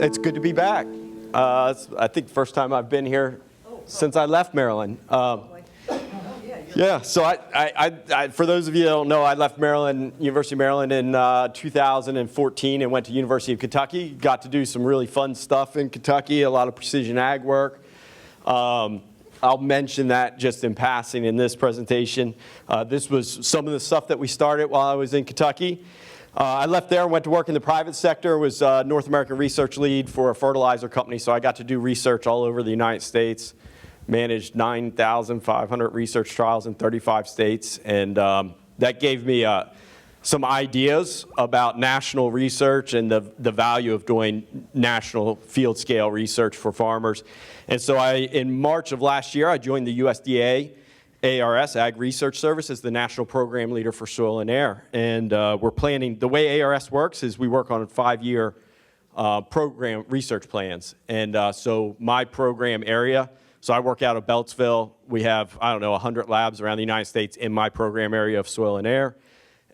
It's good to be back. I think the first time I've been here since I left Maryland. Yeah, so I, for those of you that don't know, I left Maryland, University of Maryland in 2014 and went to University of Kentucky. Got to do some really fun stuff in Kentucky, a lot of precision ag work. I'll mention that just in passing in this presentation. This was some of the stuff that we started while I was in Kentucky. I left there and went to work in the private sector, was North American research lead for a fertilizer company, so I got to do research all over the United States, managed 9,500 research trials in 35 states, and that gave me some ideas about national research and the value of doing national field scale research for farmers. And so in March of last year, I joined the USDA ARS, Ag Research Service, as the National Program Leader for Soil and Air. And we're planning, the way ARS works is we work on 5-year program research plans. And so my program area, so I work out of Beltsville. We have, I don't know, 100 labs around the United States in my program area of soil and air.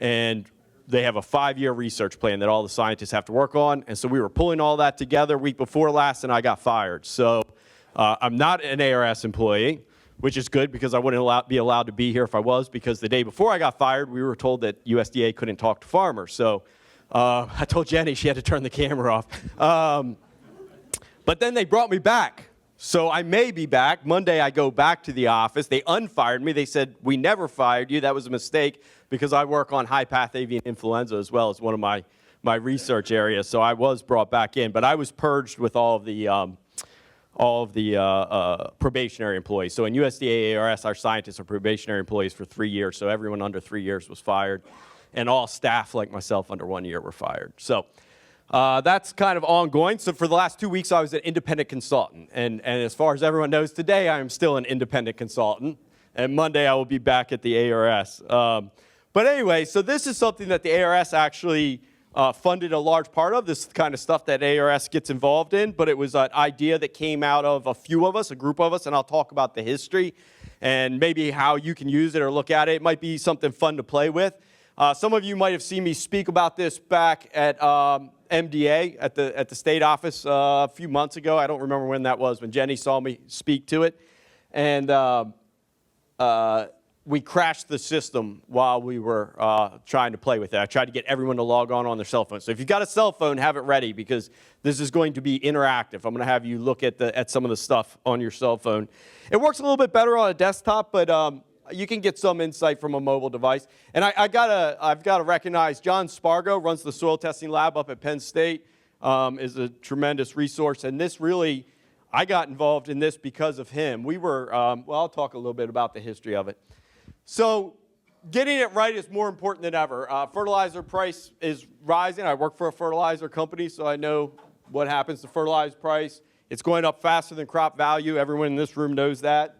And they have a 5-year research plan that all the scientists have to work on. And so we were pulling all that together week before last, and I got fired. So I'm not an ARS employee, which is good because I wouldn't be allowed to be here if I was, because the day before I got fired, we were told that USDA couldn't talk to farmers. So I told Jenny she had to turn the camera off. But then they brought me back. So I may be back. Monday I go back to the office. They unfired me. They said, "We never fired you. That was a mistake," because I work on high-path avian influenza as well as one of my research areas. So I was brought back in, but I was purged with all of the probationary employees. So in USDA ARS, our scientists are probationary employees for 3 years, so everyone under 3 years was fired, and all staff like myself under 1 year were fired. So that's kind of ongoing. So for the last 2 weeks, I was an independent consultant, and as far as everyone knows today, I am still an independent consultant, and Monday I will be back at the ARS. But anyway, so this is something that the ARS actually funded a large part of, this kind of stuff that ARS gets involved in, but it was an idea that came out of a few of us, a group of us, and I'll talk about the history and maybe how you can use it or look at it. It might be something fun to play with. Some of you might have seen me speak about this back at MDA at the state office a few months ago. I don't remember when that was, when Jenny saw me speak to it. And we crashed the system while we were trying to play with it. I tried to get everyone to log on their cell phone. So if you've got a cell phone, have it ready, because this is going to be interactive. I'm going to have you look at some of the stuff on your cell phone. It works a little bit better on a desktop, but you can get some insight from a mobile device. And I've got to recognize John Spargo, runs the soil testing lab up at Penn State, is a tremendous resource. And this really, I got involved in this because of him. We were, well, I'll talk a little bit about the history of it. So getting it right is more important than ever. Fertilizer price is rising. I work for a fertilizer company, so I know what happens to fertilizer price. It's going up faster than crop value. Everyone in this room knows that.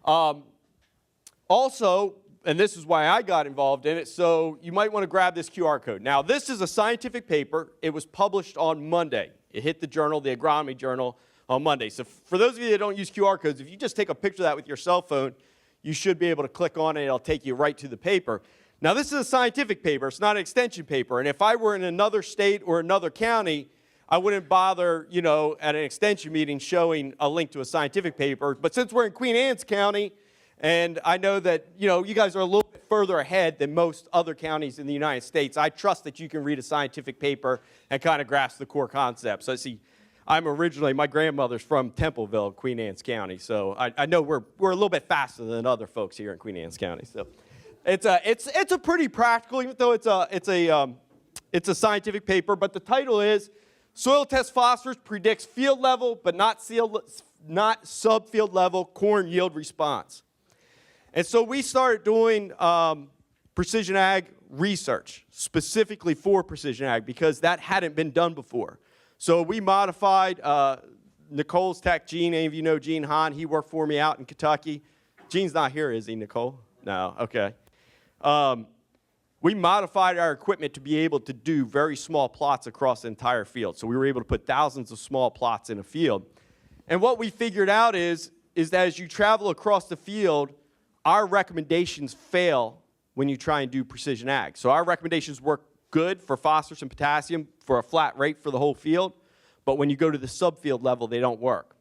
Also, and this is why I got involved in it, so you might want to grab this QR code. Now, this is a scientific paper. It was published on Monday. It hit the journal, the Agronomy Journal, on Monday. So for those of you that don't use QR codes, if you just take a picture of that with your cell phone, you should be able to click on it. It'll take you right to the paper. Now, this is a scientific paper. It's not an extension paper. And if I were in another state or another county, I wouldn't bother, you know, at an extension meeting showing a link to a scientific paper. But since we're in Queen Anne's County, and I know that, you know, you guys are a little bit further ahead than most other counties in the United States, I trust that you can read a scientific paper and kind of grasp the core concepts. So see, my grandmother's from Templeville, Queen Anne's County, so I know we're a little bit faster than other folks here in Queen Anne's County. So it's a pretty practical, even though it's a scientific paper. But the title is "Soil Test Phosphorus Predicts Field Level but not Subfield Level Corn Yield Response." And so we started doing precision ag research specifically for precision ag because that hadn't been done before. So we modified Nicole's tech, Gene. Any of you know Gene Hahn? He worked for me out in Kentucky. Gene's not here, is he, Nicole? No, okay. We modified our equipment to be able to do very small plots across the entire field. So we were able to put thousands of small plots in a field. And what we figured out is that as you travel across the field, our recommendations fail when you try and do precision ag. So our recommendations work good for phosphorus and potassium for a flat rate for the whole field, but when you go to the subfield level, they don't work.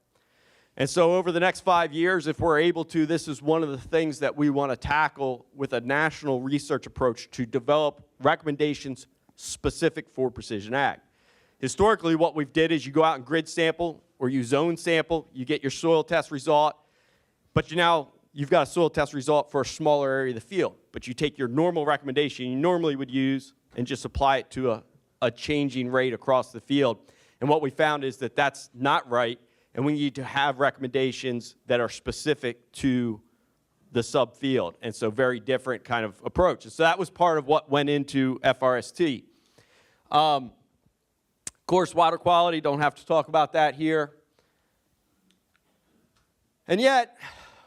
And so over the next 5 years, if we're able to, this is one of the things that we want to tackle with a national research approach to develop recommendations specific for precision ag. Historically, what we've did is you go out and grid sample or you zone sample, you get your soil test result, but you've got a soil test result for a smaller area of the field. But you take your normal recommendation you normally would use and just apply it to a changing rate across the field. And what we found is that that's not right, and we need to have recommendations that are specific to the subfield. And so very different kind of approach. And so that was part of what went into FRST. Of course, water quality, don't have to talk about that here. And yet,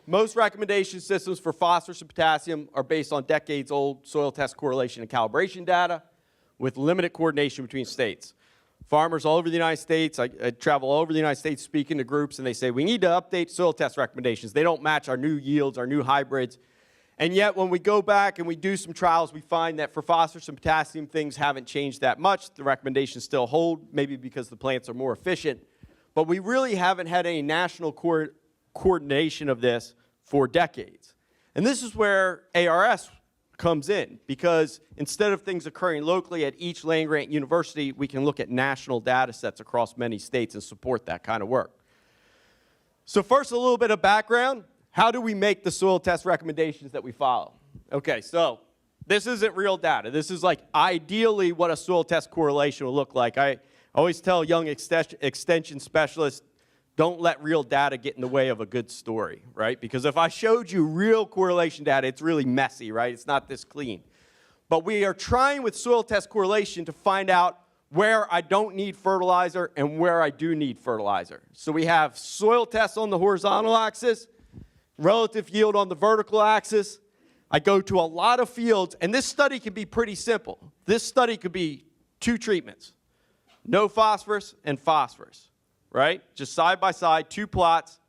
most recommendation systems for phosphorus and potassium are based on decades-old soil test correlation and calibration data with limited coordination between states. Farmers all over the United States, I travel all over the United States speaking to groups, and they say, we need to update soil test recommendations. They don't match our new yields, our new hybrids. And yet, when we go back and we do some trials, we find that for phosphorus and potassium, things haven't changed that much. The recommendations still hold, maybe because the plants are more efficient. But we really haven't had any national coordination of this for decades. And this is where ARS comes in, because instead of things occurring locally at each land-grant university, we can look at national data sets across many states and support that kind of work. So first, a little bit of background. How do we make the soil test recommendations that we follow? Okay, so this isn't real data. This is like ideally what a soil test correlation will look like. I always tell young extension specialists, don't let real data get in the way of a good story, right? Because if I showed you real correlation data, it's really messy, right? It's not this clean. But we are trying with soil test correlation to find out where I don't need fertilizer and where I do need fertilizer. So we have soil tests on the horizontal axis, relative yield on the vertical axis. I go to a lot of fields, and this study can be pretty simple. This study could be 2 treatments, no phosphorus and phosphorus. Right? Just side by side, 2 plots.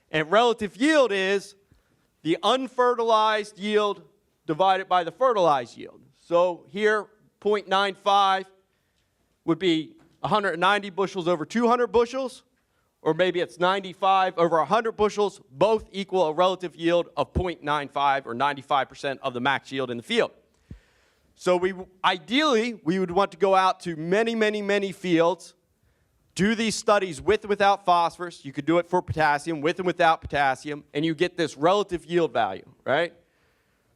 And relative yield is the unfertilized yield divided by the fertilized yield. So here, 0.95 would be 190 bushels over 200 bushels, or maybe it's 95 over 100 bushels. Both equal a relative yield of 0.95 or 95% of the max yield in the field. So ideally, we would want to go out to many, many, many fields, do these studies with and without phosphorus. You could do it for potassium, with and without potassium, and you get this relative yield value, right?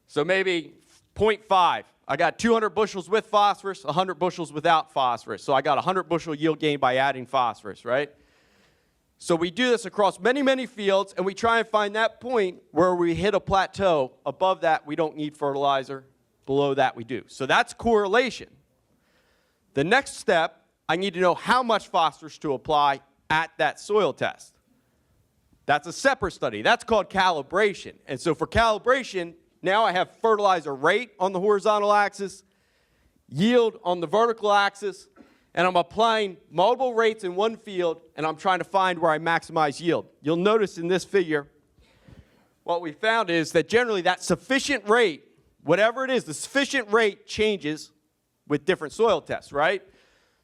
So maybe 0.5. I got 200 bushels with phosphorus, 100 bushels without phosphorus. So I got 100 bushel yield gain by adding phosphorus, right? So we do this across many, many fields, and we try and find that point where we hit a plateau. Above that, we don't need fertilizer. Below that, we do. So that's correlation. The next step, I need to know how much phosphorus to apply at that soil test. That's a separate study. That's called calibration. And so for calibration, now I have fertilizer rate on the horizontal axis, yield on the vertical axis, and I'm applying multiple rates in one field, and I'm trying to find where I maximize yield. You'll notice in this figure, what we found is that generally that sufficient rate, whatever it is, the sufficient rate changes with different soil tests, right?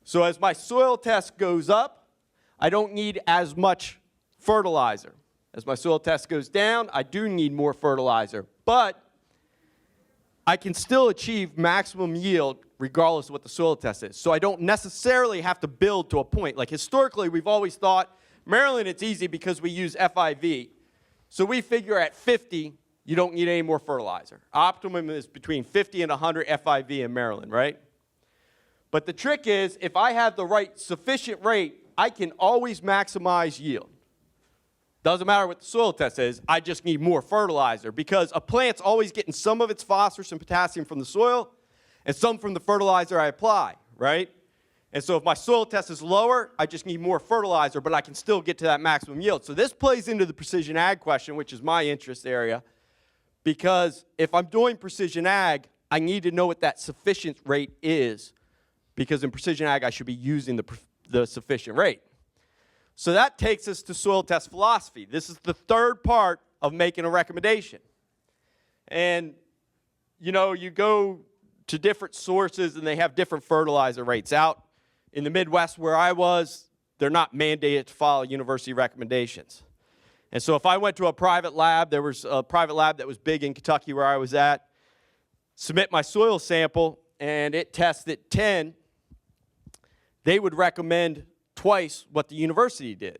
So as my soil test goes up, I don't need as much fertilizer. As my soil test goes down, I do need more fertilizer. But I can still achieve maximum yield regardless of what the soil test is. So I don't necessarily have to build to a point. Like historically, we've always thought, Maryland, it's easy because we use FIV. So we figure at 50, you don't need any more fertilizer. Optimum is between 50 and 100 FIV in Maryland, right? But the trick is, if I have the right sufficient rate, I can always maximize yield. Doesn't matter what the soil test is, I just need more fertilizer, because a plant's always getting some of its phosphorus and potassium from the soil and some from the fertilizer I apply, right? And so if my soil test is lower, I just need more fertilizer, but I can still get to that maximum yield. So this plays into the precision ag question, which is my interest area, because if I'm doing precision ag, I need to know what that sufficient rate is, because in precision ag, I should be using the sufficient rate. So that takes us to soil test philosophy. This is the third part of making a recommendation. And, you know, you go to different sources, and they have different fertilizer rates. Out in the Midwest where I was, they're not mandated to follow university recommendations. And so if I went to a private lab, there was a private lab that was big in Kentucky where I was at, submit my soil sample, and it tested 10, they would recommend twice what the university did.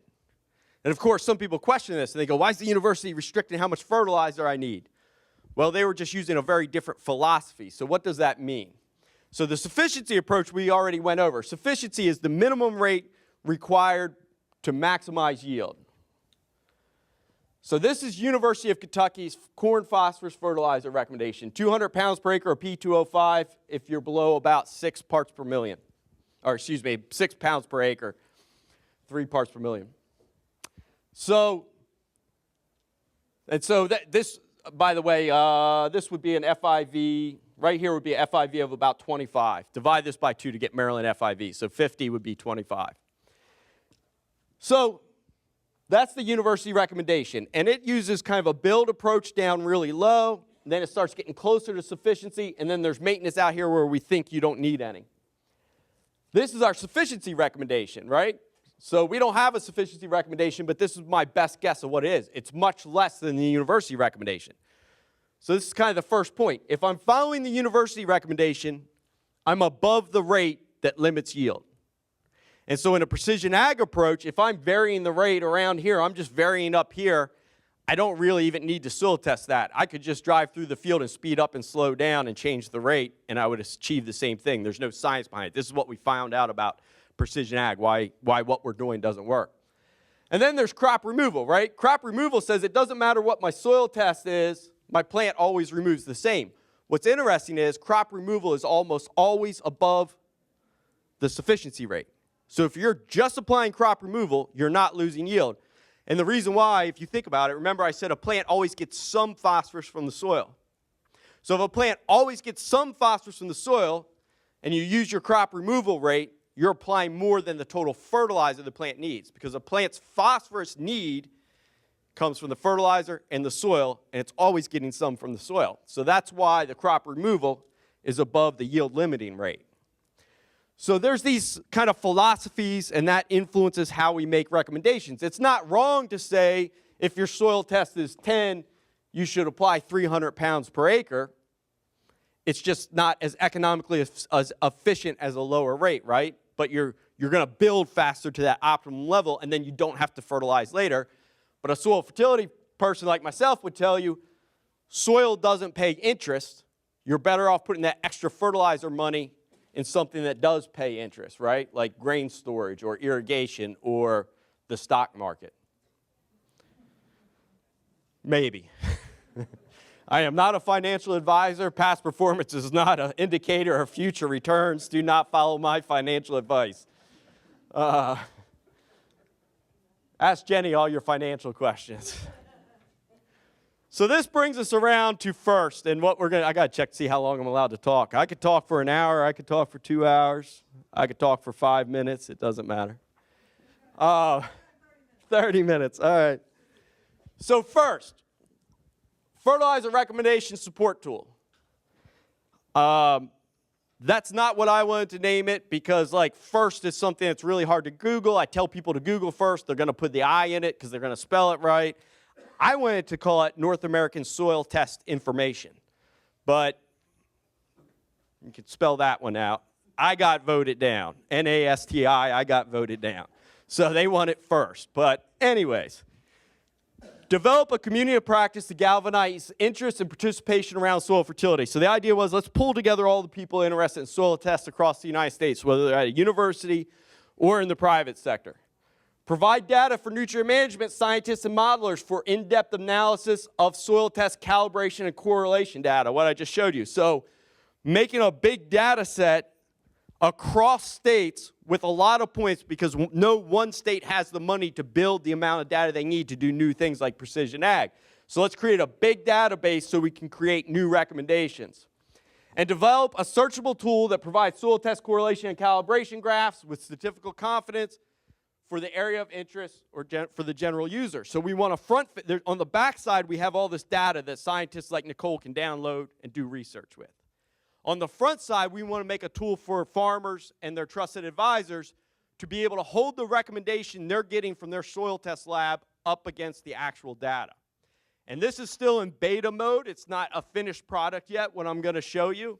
And of course, some people question this, and they go, why is the university restricting how much fertilizer I need? Well, they were just using a very different philosophy. So what does that mean? So the sufficiency approach we already went over. Sufficiency is the minimum rate required to maximize yield. So this is University of Kentucky's corn phosphorus fertilizer recommendation. 200 pounds per acre of P2O5 if you're below about 6 parts per million. Or excuse me, 6 pounds per acre, 3 parts per million. So, this, by the way, this would be an FIV, right here would be an FIV of about 25. Divide this by 2 to get Maryland FIV, so 50 would be 25. So, that's the university recommendation, and it uses kind of a build approach down really low, and then it starts getting closer to sufficiency, and then there's maintenance out here where we think you don't need any. This is our sufficiency recommendation, right? So we don't have a sufficiency recommendation, but this is my best guess of what it is. It's much less than the university recommendation. So this is kind of the first point. If I'm following the university recommendation, I'm above the rate that limits yield. And so in a precision ag approach, if I'm varying the rate around here, I'm just varying up here, I don't really even need to soil test that. I could just drive through the field and speed up and slow down and change the rate, and I would achieve the same thing. There's no science behind it. This is what we found out about precision ag, why what we're doing doesn't work. And then there's crop removal, right? Crop removal says it doesn't matter what my soil test is, my plant always removes the same. What's interesting is crop removal is almost always above the sufficiency rate. So if you're just applying crop removal, you're not losing yield. And the reason why, if you think about it, remember I said a plant always gets some phosphorus from the soil. So if a plant always gets some phosphorus from the soil, and you use your crop removal rate, you're applying more than the total fertilizer the plant needs, because a plant's phosphorus need comes from the fertilizer and the soil, and it's always getting some from the soil. So that's why the crop removal is above the yield limiting rate. So there's these kind of philosophies, and that influences how we make recommendations. It's not wrong to say if your soil test is 10, you should apply 300 pounds per acre. It's just not as economically as efficient as a lower rate, right? But you're going to build faster to that optimum level, and then you don't have to fertilize later. But a soil fertility person like myself would tell you, soil doesn't pay interest. You're better off putting that extra fertilizer money in something that does pay interest, right? Like grain storage or irrigation or the stock market. Maybe. I am not a financial advisor. Past performance is not an indicator of future returns. Do not follow my financial advice. Ask Jenny all your financial questions. So this brings us around to FRST, and what I got to check to see how long I'm allowed to talk. I could talk for an hour, I could talk for 2 hours, I could talk for 5 minutes, it doesn't matter. 30 minutes, all right. So FRST, Fertilizer Recommendation Support Tool. That's not what I wanted to name it, because like FRST is something that's really hard to Google. I tell people to Google FRST, they're going to put the I in it because they're going to spell it right. I wanted to call it North American Soil Test Information, but you can spell that one out. I got voted down. NASTI, I got voted down. So they want it FRST. But anyways, develop a community of practice to galvanize interest and participation around soil fertility. So the idea was, let's pull together all the people interested in soil tests across the United States, whether they're at a university or in the private sector. Provide data for nutrient management scientists and modelers for in-depth analysis of soil test calibration and correlation data, what I just showed you. So making a big data set across states with a lot of points, because no one state has the money to build the amount of data they need to do new things like precision ag. So let's create a big database so we can create new recommendations. And develop a searchable tool that provides soil test correlation and calibration graphs with statistical confidence for the area of interest or for the general user. So we want to on the back side, we have all this data that scientists like Nicole can download and do research with. On the front side, we want to make a tool for farmers and their trusted advisors to be able to hold the recommendation they're getting from their soil test lab up against the actual data. And this is still in beta mode. It's not a finished product yet, what I'm going to show you.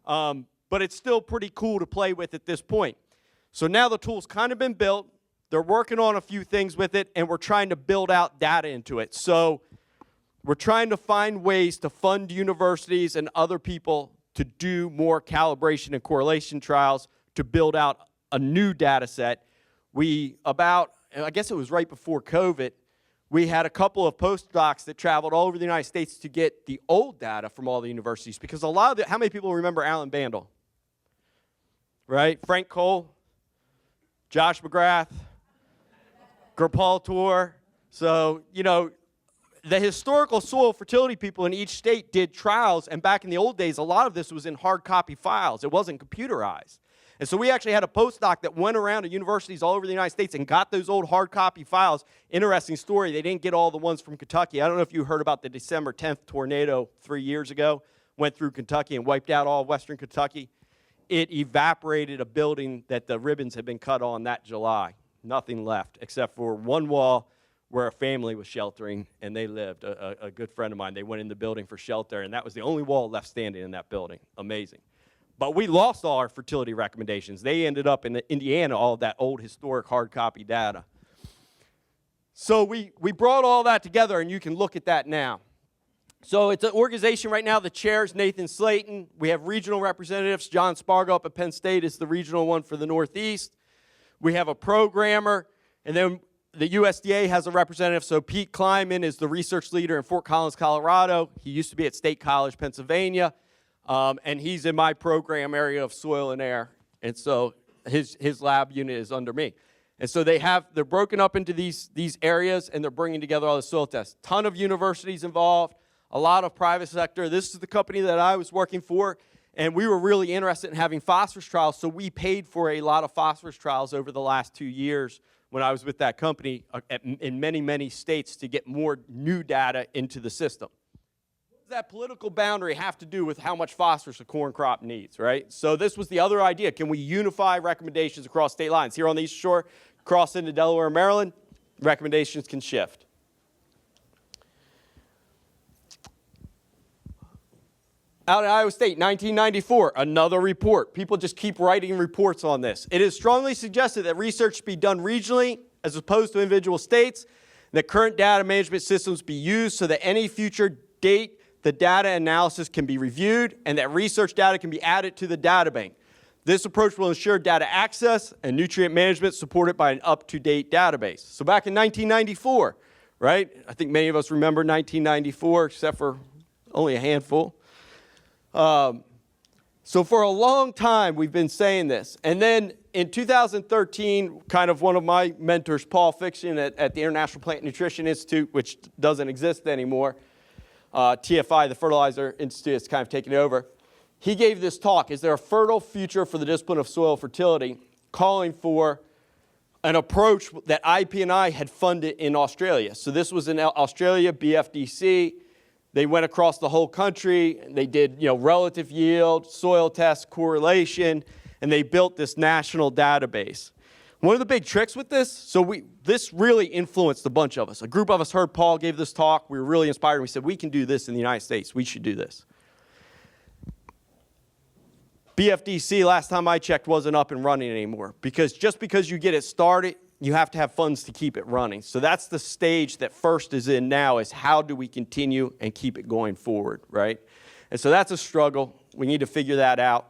But it's still pretty cool to play with at this point. So now the tool's kind of been built. They're working on a few things with it, and we're trying to build out data into it. So we're trying to find ways to fund universities and other people to do more calibration and correlation trials to build out a new data set. I guess it was right before COVID, we had a couple of postdocs that traveled all over the United States to get the old data from all the universities, because a lot of how many people remember Alan Bandel? Right? Frank Cole, Josh McGrath, Gurpal Tour. So, you know, the historical soil fertility people in each state did trials, and back in the old days, a lot of this was in hard copy files. It wasn't computerized. And so we actually had a postdoc that went around to universities all over the United States and got those old hard copy files. Interesting story, they didn't get all the ones from Kentucky. I don't know if you heard about the December 10th tornado 3 years ago, went through Kentucky and wiped out all of western Kentucky. It evaporated a building that the ribbons had been cut on that July. Nothing left except for one wall where a family was sheltering, and they lived. A good friend of mine, they went in the building for shelter, and that was the only wall left standing in that building. Amazing. But we lost all our fertility recommendations. They ended up in Indiana, all of that old historic hard copy data. So we brought all that together, and you can look at that now. So it's an organization right now. The chair is Nathan Slayton. We have regional representatives. John Spargo up at Penn State is the regional one for the Northeast. We have a programmer, and then the USDA has a representative. So Pete Kleiman is the research leader in Fort Collins, Colorado. He used to be at State College, Pennsylvania. And he's in my program area of soil and air, and so his lab unit is under me. And so they're broken up into these areas, and they're bringing together all the soil tests. Ton of universities involved, a lot of private sector. This is the company that I was working for, and we were really interested in having phosphorus trials, so we paid for a lot of phosphorus trials over the last 2 years when I was with that company in many, many states to get more new data into the system. That political boundary have to do with how much phosphorus a corn crop needs, right? So this was the other idea. Can we unify recommendations across state lines? Here on the East Shore, cross into Delaware and Maryland, recommendations can shift. Out at Iowa State, 1994, another report. People just keep writing reports on this. It is strongly suggested that research be done regionally as opposed to individual states, and that current data management systems be used so that any future date the data analysis can be reviewed, and that research data can be added to the data bank. This approach will ensure data access and nutrient management supported by an up-to-date database. So back in 1994, right? I think many of us remember 1994, except for only a handful. So for a long time, we've been saying this. And then in 2013, kind of one of my mentors, Paul Fiction at the International Plant Nutrition Institute, which doesn't exist anymore, TFI, the Fertilizer Institute, has kind of taken over. He gave this talk, Is There a Fertile Future for the Discipline of Soil Fertility?, calling for an approach that IP&I had funded in Australia. So this was in Australia, BFDC. They went across the whole country. They did, relative yield, soil test, correlation, and they built this national database. One of the big tricks with this, this really influenced a bunch of us. A group of us heard Paul give this talk. We were really inspired, and we said, we can do this in the United States. We should do this. BFDC, last time I checked, wasn't up and running anymore, because just because you get it started, you have to have funds to keep it running. So that's the stage that FRST is in now, is how do we continue and keep it going forward, right? And so that's a struggle. We need to figure that out.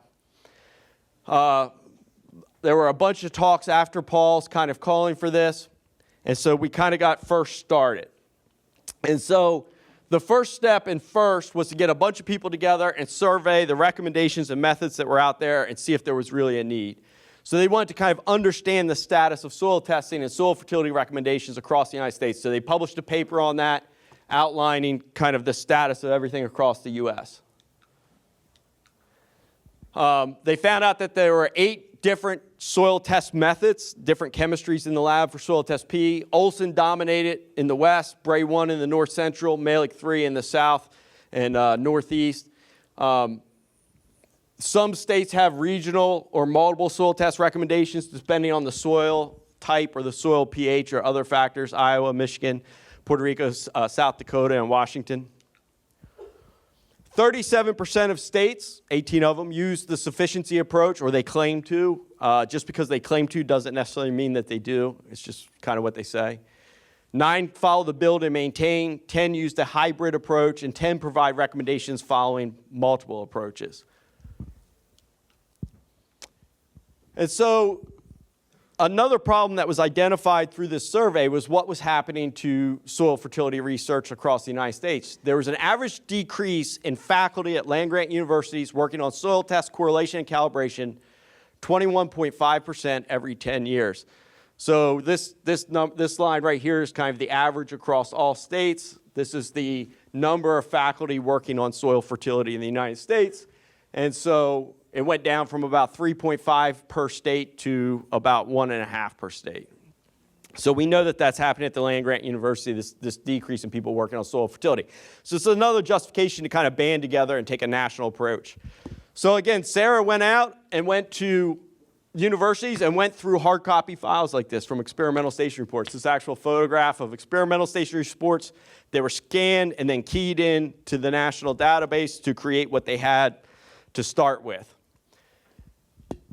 There were a bunch of talks after Paul's kind of calling for this, and so we kind of got FRST started. And so the first step in FRST was to get a bunch of people together and survey the recommendations and methods that were out there and see if there was really a need. So they wanted to kind of understand the status of soil testing and soil fertility recommendations across the United States. So they published a paper on that, outlining kind of the status of everything across the U.S. They found out that there were 8 different soil test methods, different chemistries in the lab for soil test P. Olson dominated in the west, Bray 1 in the north central, Malik 3 in the south and northeast. Some states have regional or multiple soil test recommendations depending on the soil type or the soil pH or other factors, Iowa, Michigan, Puerto Rico, South Dakota, and Washington. 37% of states, 18 of them, use the sufficiency approach, or they claim to. Just because they claim to doesn't necessarily mean that they do. It's just kind of what they say. 9 follow the build and maintain. 10 use the hybrid approach, and 10 provide recommendations following multiple approaches. And so another problem that was identified through this survey was what was happening to soil fertility research across the United States. There was an average decrease in faculty at land-grant universities working on soil test correlation and calibration, 21.5% every 10 years. So this line right here is kind of the average across all states. This is the number of faculty working on soil fertility in the United States. And so it went down from about 3.5 per state to about 1.5 per state. So we know that that's happening at the land-grant university, this decrease in people working on soil fertility. So it's another justification to kind of band together and take a national approach. So again, Sarah went out and went to universities and went through hard copy files like this from experimental station reports. This actual photograph of experimental station reports. They were scanned and then keyed in to the national database to create what they had to start with.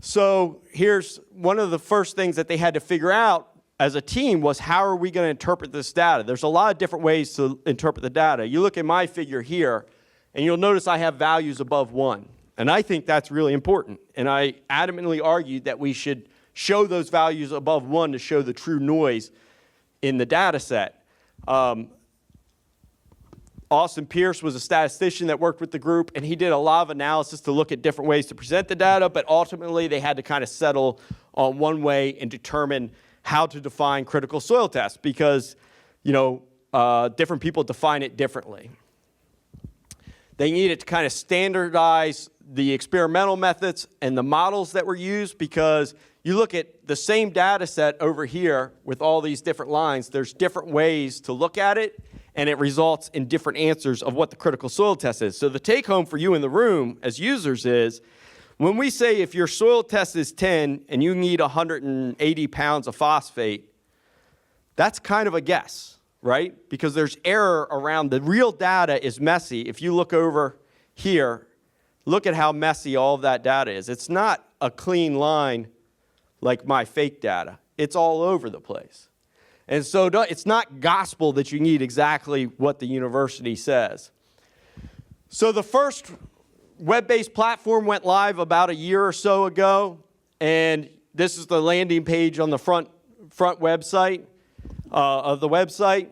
So here's one of the first things that they had to figure out as a team was how are we going to interpret this data? There's a lot of different ways to interpret the data. You look at my figure here, and you'll notice I have values above 1. And I think that's really important. And I adamantly argued that we should show those values above 1 to show the true noise in the data set. Austin Pierce was a statistician that worked with the group, and he did a lot of analysis to look at different ways to present the data, but ultimately they had to kind of settle on one way and determine how to define critical soil tests because, different people define it differently. They needed to kind of standardize the experimental methods and the models that were used because you look at the same data set over here with all these different lines, there's different ways to look at it, and it results in different answers of what the critical soil test is. So the take home for you in the room as users is, when we say if your soil test is 10 and you need 180 pounds of phosphate, that's kind of a guess, right? Because there's error around. The real data is messy. If you look over here, look at how messy all of that data is. It's not a clean line like my fake data. It's all over the place. And so it's not gospel that you need exactly what the university says. So the first web-based platform went live about a year or so ago, and this is the landing page on the front website of the website.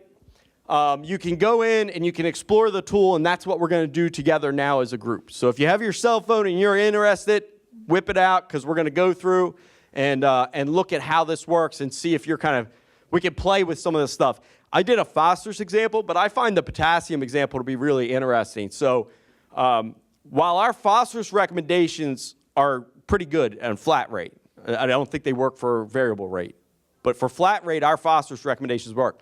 You can go in and you can explore the tool, and that's what we're going to do together now as a group. So if you have your cell phone and you're interested, whip it out because we're going to go through and look at how this works and see if you're we can play with some of this stuff. I did a phosphorus example, but I find the potassium example to be really interesting. So while our phosphorus recommendations are pretty good on flat rate, I don't think they work for variable rate, but for flat rate, our phosphorus recommendations work.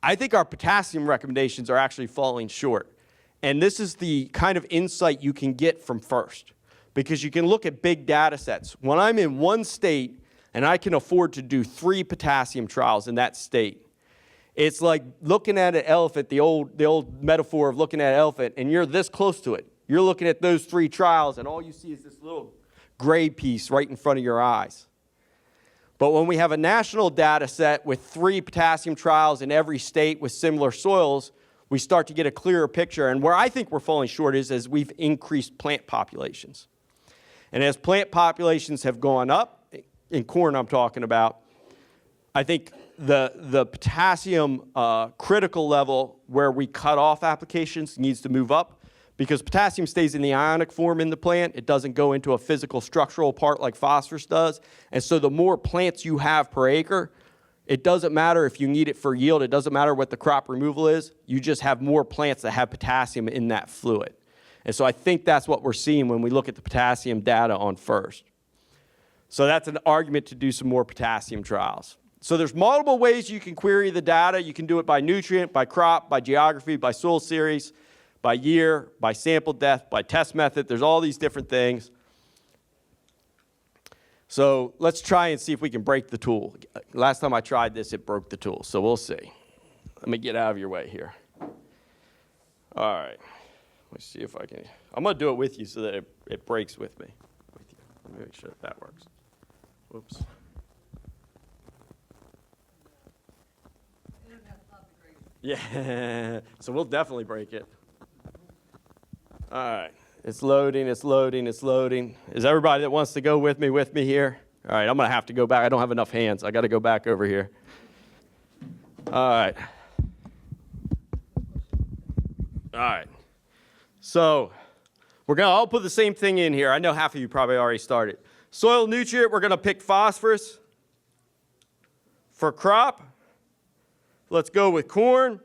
I think our potassium recommendations are actually falling short. And this is the kind of insight you can get from FRST, because you can look at big data sets. When I'm in one state and I can afford to do 3 potassium trials in that state, it's like looking at an elephant, the old metaphor of looking at an elephant, and you're this close to it. You're looking at those 3 trials, and all you see is this little gray piece right in front of your eyes. But when we have a national data set with 3 potassium trials in every state with similar soils, we start to get a clearer picture. And where I think we're falling short is as we've increased plant populations. And as plant populations have gone up, in corn I'm talking about, I think the potassium critical level where we cut off applications needs to move up, because potassium stays in the ionic form in the plant. It doesn't go into a physical structural part like phosphorus does. And so the more plants you have per acre, it doesn't matter if you need it for yield. It doesn't matter what the crop removal is. You just have more plants that have potassium in that fluid. And so I think that's what we're seeing when we look at the potassium data on FRST. So that's an argument to do some more potassium trials. So there's multiple ways you can query the data. You can do it by nutrient, by crop, by geography, by soil series, by year, by sample depth, by test method. There's all these different things. So let's try and see if we can break the tool. Last time I tried this, it broke the tool, so we'll see. Let me get out of your way here. All right, let's see if I can. I'm going to do it with you so that it breaks with me. Let me make sure that works. Whoops. Yeah, so we'll definitely break it. All right, it's loading, it's loading, it's loading. Is everybody that wants to go with me here? All right, I'm going to have to go back. I don't have enough hands. I got to go back over here. All right. All right. So we're going to all put the same thing in here. I know half of you probably already started. Soil nutrient, we're going to pick phosphorus. For crop, let's go with corn.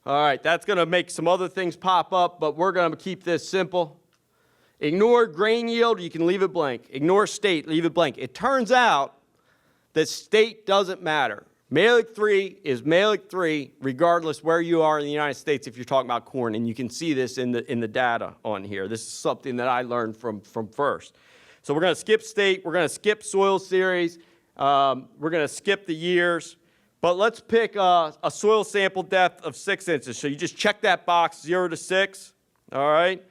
All right, that's going to make some other things pop up, but we're going to keep this simple. Ignore grain yield, you can leave it blank. Ignore state, leave it blank. It turns out that state doesn't matter. Malic 3 is Malic 3 regardless where you are in the United States if you're talking about corn, and you can see this in the data on here. This is something that I learned from FRST. So we're going to skip state, we're going to skip soil series, we're going to skip the years, but let's pick a soil sample depth of 6 inches. So you just check that box, 0 to 6, all right?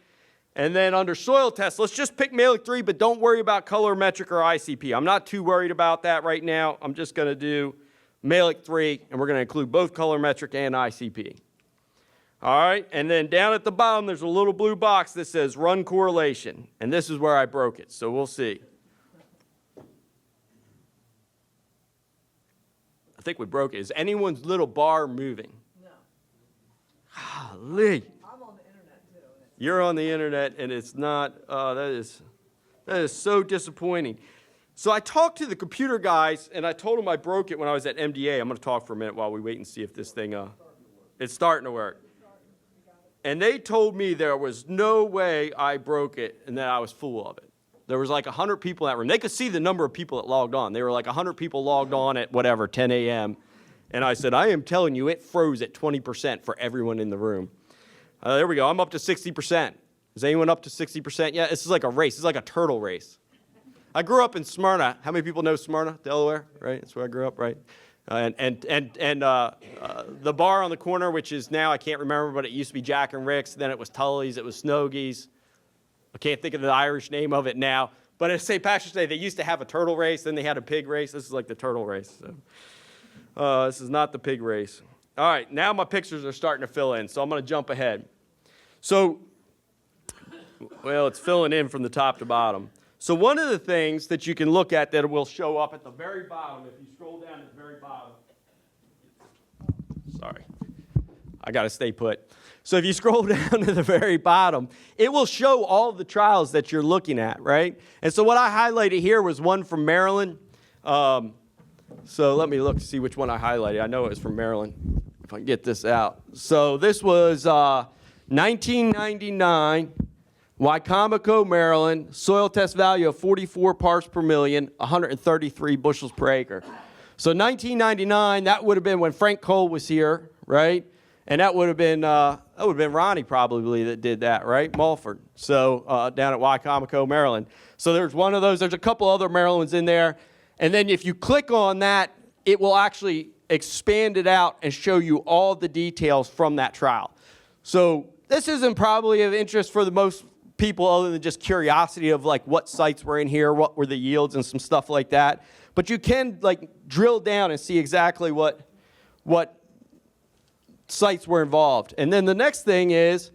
And then under soil test, let's just pick Malic 3, but don't worry about colorimetric or ICP. I'm not too worried about that right now. I'm just going to do Malic 3, and we're going to include both colorimetric and ICP. All right, and then down at the bottom, there's a little blue box that says run correlation, and this is where I broke it, so we'll see. I think we broke it. Is anyone's little bar moving? No. Golly. I'm on the internet too. You're on the internet, and it's not, that is so disappointing. So I talked to the computer guys, and I told them I broke it when I was at MDA. I'm going to talk for a minute while we wait and see if this thing, it's starting to work. And they told me there was no way I broke it and that I was full of it. There was like 100 people in that room. They could see the number of people that logged on. They were like 100 people logged on at whatever, 10 a.m. And I said, I am telling you, it froze at 20% for everyone in the room. There we go. I'm up to 60%. Is anyone up to 60% yet? This is like a race. This is like a turtle race. I grew up in Smyrna. How many people know Smyrna, Delaware? Right? That's where I grew up, right? The bar on the corner, which is now, I can't remember, but it used to be Jack and Rick's. Then it was Tully's. It was Snogie's. I can't think of the Irish name of it now. But at St. Patrick's Day, they used to have a turtle race. Then they had a pig race. This is like the turtle race. So. This is not the pig race. All right, now my pictures are starting to fill in, so I'm going to jump ahead. So, well, it's filling in from the top to bottom. So one of the things that you can look at that will show up at the very bottom, if you scroll down to the very bottom. Sorry, I got to stay put. So if you scroll down to the very bottom, it will show all the trials that you're looking at, right? And so what I highlighted here was one from Maryland. So let me look to see which one I highlighted. I know it was from Maryland, if I can get this out. So this was 1999, Wycomico, Maryland, soil test value of 44 parts per million, 133 bushels per acre. So 1999, that would have been when Frank Cole was here, right? And that would have been Ronnie probably that did that, right? Mulford. So down at Wycomico, Maryland. So there's one of those. There's a couple other Maryland ones in there. And then if you click on that, it will actually expand it out and show you all the details from that trial. So this isn't probably of interest for the most people other than just curiosity of like what sites were in here, what were the yields and some stuff like that. But you can like drill down and see exactly what sites were involved. And then the next thing is,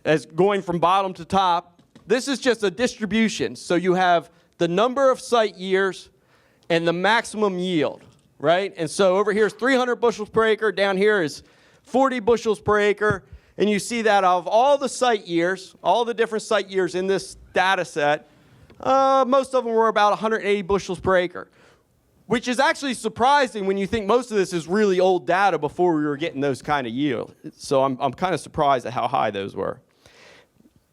as going from bottom to top, this is just a distribution. So you have the number of site years and the maximum yield, right? And so over here is 300 bushels per acre. Down here is 40 bushels per acre. And you see that of all the site years, all the different site years in this data set, most of them were about 180 bushels per acre, which is actually surprising when you think most of this is really old data before we were getting those kind of yields. So I'm kind of surprised at how high those were.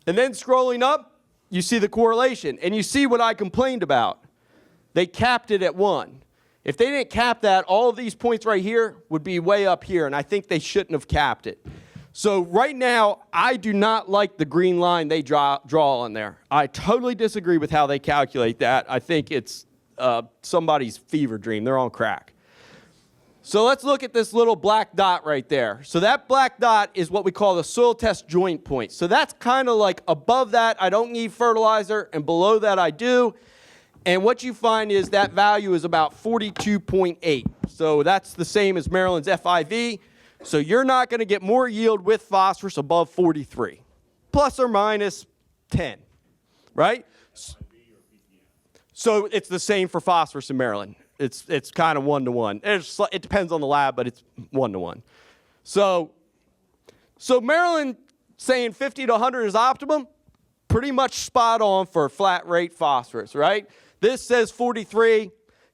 And then scrolling up, you see the correlation, and you see what I complained about. They capped it at 1. If they didn't cap that, all of these points right here would be way up here, and I think they shouldn't have capped it. So right now, I do not like the green line they draw on there. I totally disagree with how they calculate that. I think it's somebody's fever dream. They're on crack. So let's look at this little black dot right there. So that black dot is what we call the soil test joint point. So that's kind of like above that, I don't need fertilizer, and below that I do. And what you find is that value is about 42.8. So that's the same as Maryland's FIV. So you're not going to get more yield with phosphorus above 43, plus or minus 10, right? So it's the same for phosphorus in Maryland. It's kind of 1-to-1. It depends on the lab, but it's 1-to-1. So Maryland saying 50 to 100 is optimum, pretty much spot on for flat rate phosphorus, right? This says 43.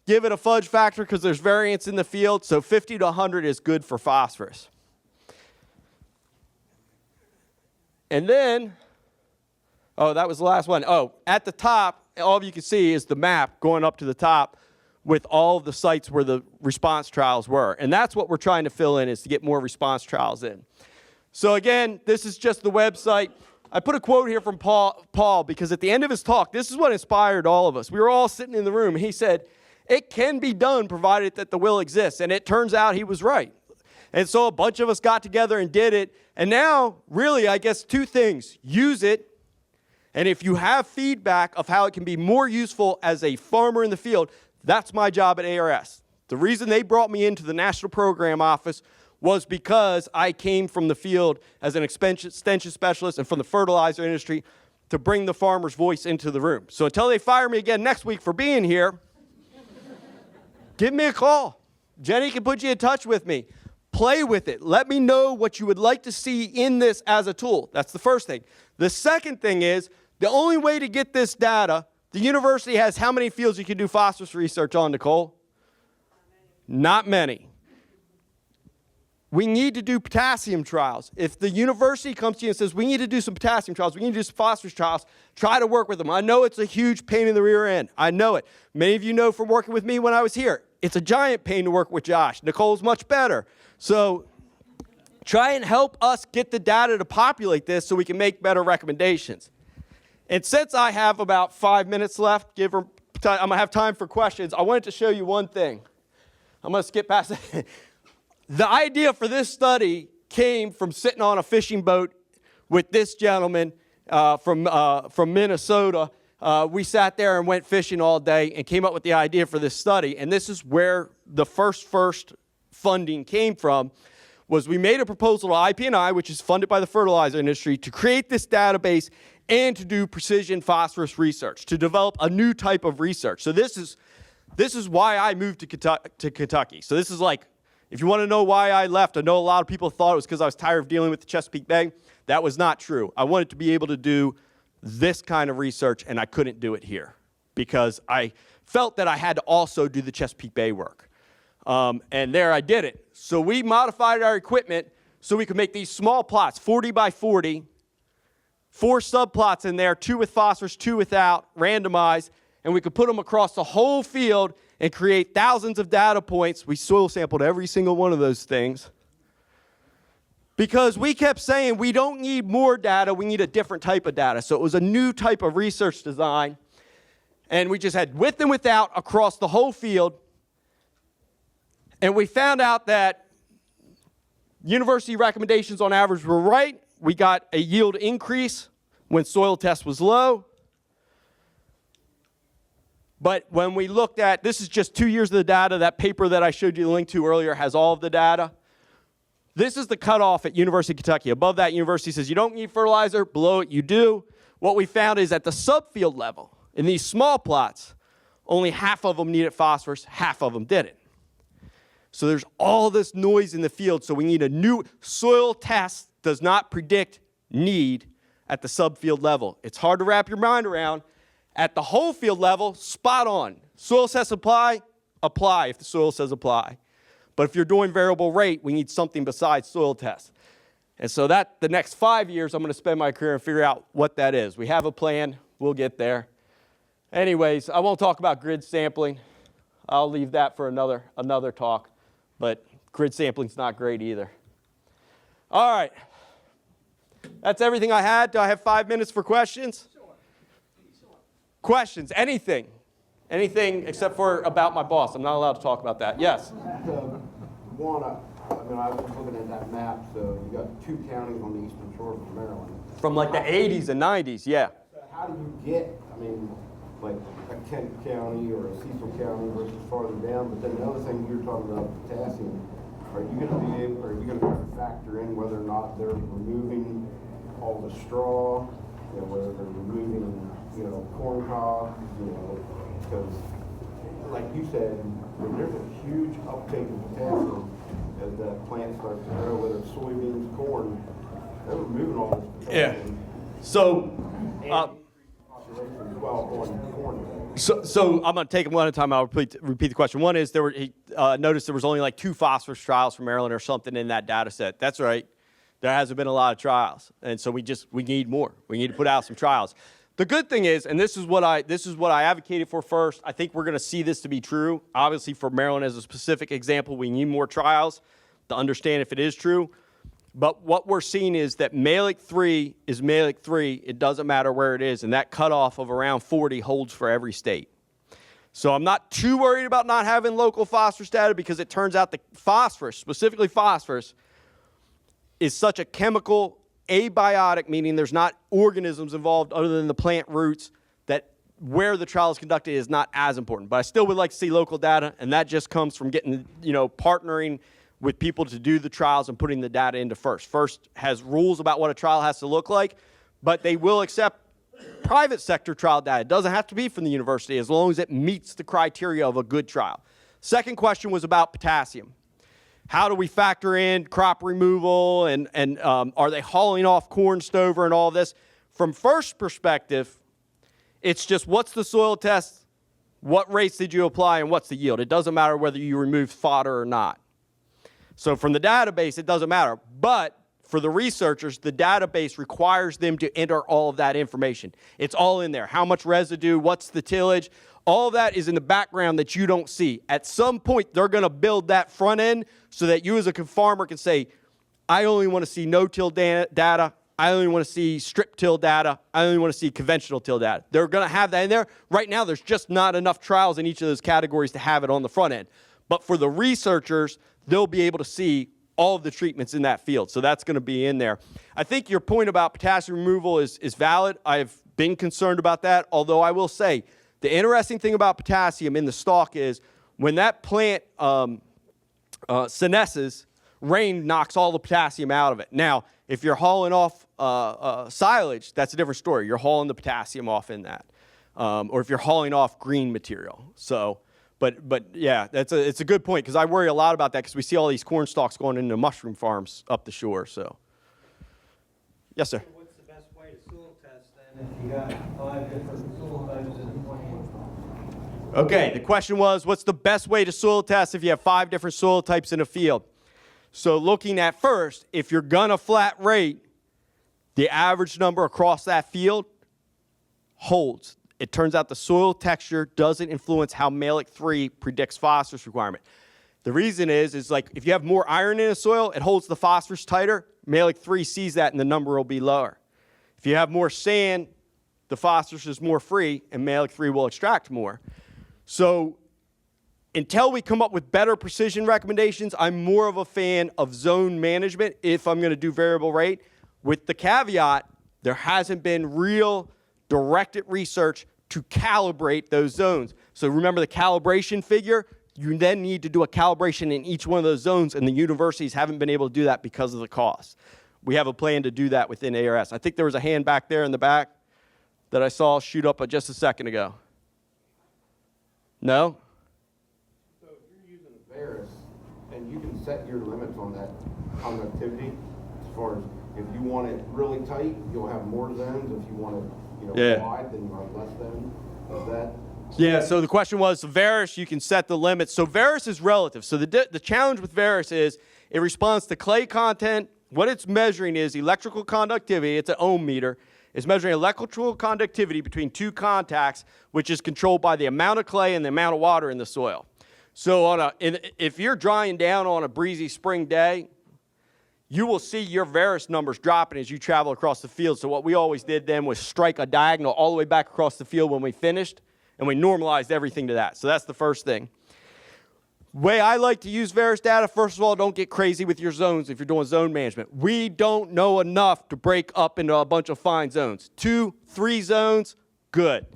Give it a fudge factor because there's variance in the field, so 50 to 100 is good for phosphorus. And then, oh, that was the last one. Oh, at the top, all you can see is the map going up to the top with all of the sites where the response trials were. And that's what we're trying to fill in, is to get more response trials in. So again, this is just the website. I put a quote here from Paul because at the end of his talk, this is what inspired all of us. We were all sitting in the room, and he said, it can be done provided that the will exists. And it turns out he was right. And so a bunch of us got together and did it. And now, really, I guess two things. Use it. And if you have feedback of how it can be more useful as a farmer in the field, that's my job at ARS. The reason they brought me into the National Program Office was because I came from the field as an extension specialist and from the fertilizer industry to bring the farmer's voice into the room. So until they fire me again next week for being here, give me a call. Jenny can put you in touch with me. Play with it. Let me know what you would like to see in this as a tool. That's the first thing. The second thing is, the only way to get this data, the university has how many fields you can do phosphorus research on, Nicole? Not many. We need to do potassium trials. If the university comes to you and says, we need to do some potassium trials, we need to do some phosphorus trials, try to work with them. I know it's a huge pain in the rear end. I know it. Many of you know from working with me when I was here. It's a giant pain to work with Josh. Nicole's much better. So try and help us get the data to populate this so we can make better recommendations. And since I have about 5 minutes left, I'm going to have time for questions. I wanted to show you one thing. I'm going to skip past it. The idea for this study came from sitting on a fishing boat with this gentleman from Minnesota. We sat there and went fishing all day and came up with the idea for this study. And this is where the FRST funding came from. Was we made a proposal to IP&I, which is funded by the fertilizer industry, to create this database and to do precision phosphorus research, to develop a new type of research. So this is why I moved to Kentucky. So this is like, if you want to know why I left, I know a lot of people thought it was because I was tired of dealing with the Chesapeake Bay. That was not true. I wanted to be able to do this kind of research, and I couldn't do it here because I felt that I had to also do the Chesapeake Bay work. And there I did it. So we modified our equipment so we could make these small plots, 40 by 40, 4 subplots in there, 2 with phosphorus, 2 without, randomized, and we could put them across the whole field and create thousands of data points. We soil sampled every single one of those things because we kept saying we don't need more data, we need a different type of data. So it was a new type of research design, and we just had with and without across the whole field. And we found out that university recommendations on average were right. We got a yield increase when soil test was low. But when we looked at, this is just 2 years of the data. That paper that I showed you the link to earlier has all of the data. This is the cutoff at University of Kentucky. Above that, university says you don't need fertilizer. Below it, you do. What we found is at the subfield level, in these small plots, only half of them needed phosphorus, half of them didn't. So there's all this noise in the field, so we need a new soil test. Does not predict need at the subfield level. It's hard to wrap your mind around. At the whole field level, spot on. Soil says apply, apply if the soil says apply. But if you're doing variable rate, we need something besides soil tests. And so that the next 5 years, I'm going to spend my career and figure out what that is. We have a plan. We'll get there. Anyways, I won't talk about grid sampling. I'll leave that for another talk. But grid sampling's not great either. All right. That's everything I had. Do I have 5 minutes for questions? Sure. Questions, anything. Anything except for about my boss. I'm not allowed to talk about that. Yes? One, I was looking at that map, so you got 2 counties on the eastern shore of Maryland. From like the 80s and 90s, yeah. So how do you get, like a Kent County or a Cecil County versus farther down? But then the other thing you were talking about potassium, are you going to factor in whether or not they're removing all the straw, whether they're removing, corn cobs, because like you said, there's a huge uptake of potassium as that plant starts to grow, whether it's soybeans, corn, they're removing all this potassium. Yeah. So, So I'm going to take them one at a time. I'll repeat the question. One is he noticed there was only like 2 phosphorus trials from Maryland or something in that data set. That's right. There hasn't been a lot of trials, and so we need more. We need to put out some trials. The good thing is, and this is what I advocated for first. I think we're going to see this to be true. Obviously, for Maryland as a specific example, we need more trials to understand if it is true. But what we're seeing is that Malic 3 is Malic 3. It doesn't matter where it is, and that cutoff of around 40 holds for every state. So I'm not too worried about not having local phosphorus data because it turns out the phosphorus, specifically phosphorus, is such a chemical abiotic, meaning there's not organisms involved other than the plant roots, that where the trial is conducted is not as important. But I still would like to see local data, and that just comes from getting, partnering with people to do the trials and putting the data into FRST. FRST has rules about what a trial has to look like, but they will accept private sector trial data. It doesn't have to be from the university as long as it meets the criteria of a good trial. Second question was about potassium. How do we factor in crop removal and are they hauling off corn stover and all this? From FRST perspective, it's just what's the soil test, what rates did you apply, and what's the yield. It doesn't matter whether you remove fodder or not. So from the database, it doesn't matter. But for the researchers, the database requires them to enter all of that information. It's all in there. How much residue, what's the tillage, all of that is in the background that you don't see. At some point, they're going to build that front end so that you as a farmer can say, I only want to see no-till data. I only want to see strip-till data. I only want to see conventional till data. They're going to have that in there. Right now, there's just not enough trials in each of those categories to have it on the front end. But for the researchers, they'll be able to see all of the treatments in that field. So that's going to be in there. I think your point about potassium removal is valid. I've been concerned about that, although I will say the interesting thing about potassium in the stalk is when that plant senesces, rain knocks all the potassium out of it. Now, if you're hauling off silage, that's a different story. You're hauling the potassium off in that. Or if you're hauling off green material. So, but yeah, it's a good point because I worry a lot about that because we see all these corn stalks going into mushroom farms up the shore. So, yes, sir. What's the best way to soil test then if you got 5 different soil types in the plant? Okay, the question was, what's the best way to soil test if you have 5 different soil types in a field? So looking at first, if you're going to flat rate, the average number across that field holds. It turns out the soil texture doesn't influence how Malic 3 predicts phosphorus requirement. The reason is like if you have more iron in a soil, it holds the phosphorus tighter. Malic 3 sees that and the number will be lower. If you have more sand, the phosphorus is more free and Malic 3 will extract more. So until we come up with better precision recommendations, I'm more of a fan of zone management if I'm going to do variable rate, with the caveat there hasn't been real directed research to calibrate those zones. So remember the calibration figure? You then need to do a calibration in each one of those zones, and the universities haven't been able to do that because of the cost. We have a plan to do that within ARS. I think there was a hand back there in the back that I saw shoot up just a second ago. No? So if you're using a Ferris, and you can set your limits on that conductivity, as far as if you want it really tight, you'll have more zones. If you want it wide, then you'll have less zones. Is that? Yeah, so the question was, Varus, you can set the limits. So Varus is relative. So the challenge with Varus is it responds to clay content. What it's measuring is electrical conductivity. It's an ohm meter. It's measuring electrical conductivity between 2 contacts, which is controlled by the amount of clay and the amount of water in the soil. So if you're drying down on a breezy spring day, you will see your Verus numbers dropping as you travel across the field. So what we always did then was strike a diagonal all the way back across the field when we finished, and we normalized everything to that. So that's the first thing. Way I like to use Verus data, first of all, don't get crazy with your zones if you're doing zone management. We don't know enough to break up into a bunch of fine zones. 2, 3 zones, good.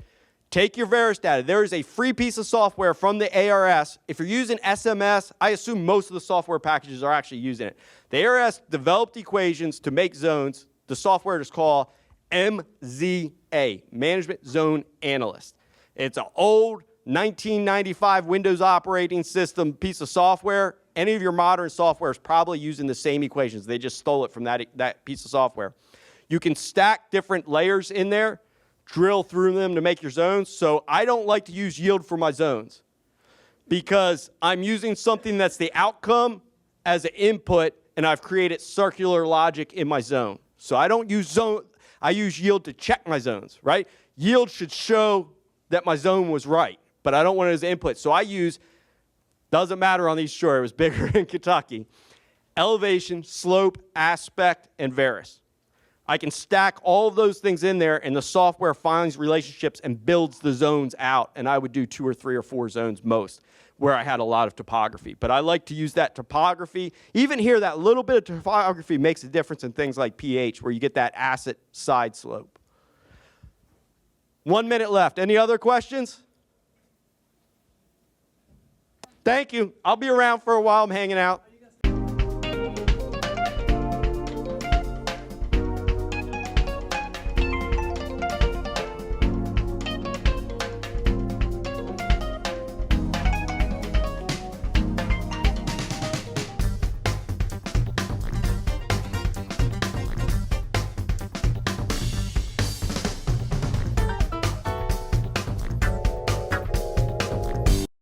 Take your Verus data. There is a free piece of software from the ARS. If you're using SMS, I assume most of the software packages are actually using it. The ARS developed equations to make zones. The software is called MZA, Management Zone Analyst. It's an old 1995 Windows operating system piece of software. Any of your modern software is probably using the same equations. They just stole it from that piece of software. You can stack different layers in there, drill through them to make your zones. So I don't like to use yield for my zones because I'm using something that's the outcome as an input, and I've created circular logic in my zone. So I don't use zone, I use yield to check my zones, right? Yield should show that my zone was right, but I don't want it as input. So I use, doesn't matter on these shore, it was bigger in Kentucky, elevation, slope, aspect, and Verus. I can stack all of those things in there, and the software finds relationships and builds the zones out, and I would do 2 or 3 or 4 zones most, where I had a lot of topography. But I like to use that topography. Even here, that little bit of topography makes a difference in things like pH, where you get that acid side slope. 1 minute left. Any other questions? Thank you. I'll be around for a while. I'm hanging out.